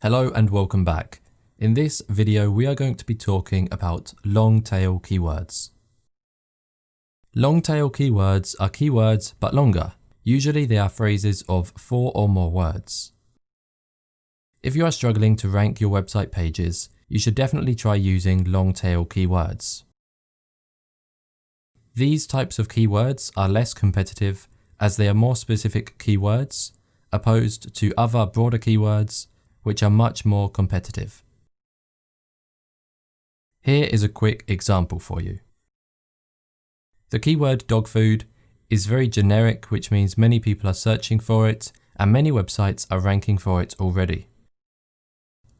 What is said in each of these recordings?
Hello and welcome back. In this video we are going to be talking about long tail keywords. Long tail keywords are keywords but longer. Usually they are phrases of 4 or more words. If you are struggling to rank your website pages, you should definitely try using long tail keywords. These types of keywords are less competitive as they are more specific keywords, opposed to other broader keywords which are much more competitive. Here is a quick example for you. The keyword dog food is very generic, which means many people are searching for it and many websites are ranking for it already.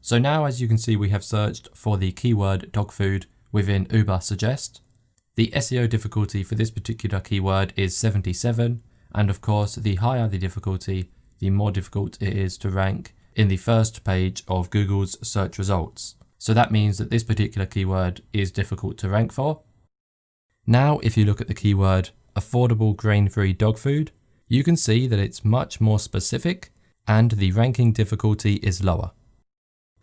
So now, as you can see, we have searched for the keyword dog food within Ubersuggest. The SEO difficulty for this particular keyword is 77, and of course the higher the difficulty, the more difficult it is to rank in the first page of Google's search results. So that means that this particular keyword is difficult to rank for. Now, if you look at the keyword affordable grain-free dog food, you can see that it's much more specific and the ranking difficulty is lower.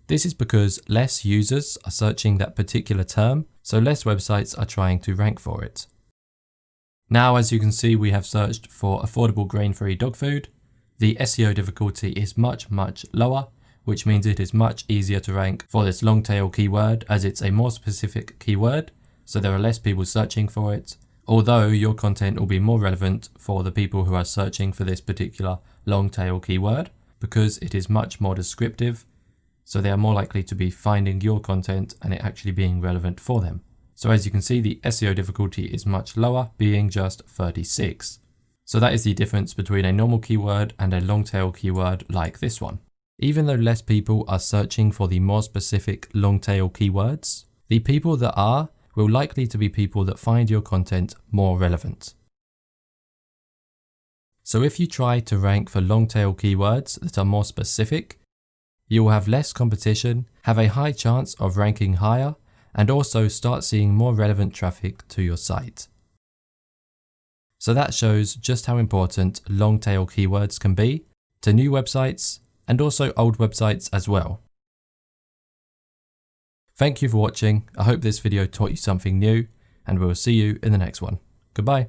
This is because less users are searching that particular term, so less websites are trying to rank for it. Now, as you can see, we have searched for affordable grain-free dog food. The SEO difficulty is much lower, which means it is much easier to rank for this long tail keyword as it's a more specific keyword, so there are less people searching for it, although your content will be more relevant for the people who are searching for this particular long tail keyword because it is much more descriptive, so they are more likely to be finding your content and it actually being relevant for them. So as you can see, the SEO difficulty is much lower, being just 36. So that is the difference between a normal keyword and a long tail keyword like this one. Even though less people are searching for the more specific long tail keywords, the people that are will likely to be people that find your content more relevant. So if you try to rank for long tail keywords that are more specific, you will have less competition, have a high chance of ranking higher, and also start seeing more relevant traffic to your site. So that shows just how important long tail keywords can be to new websites and also old websites as well. Thank you for watching. I hope this video taught you something new and we'll see you in the next one. Goodbye.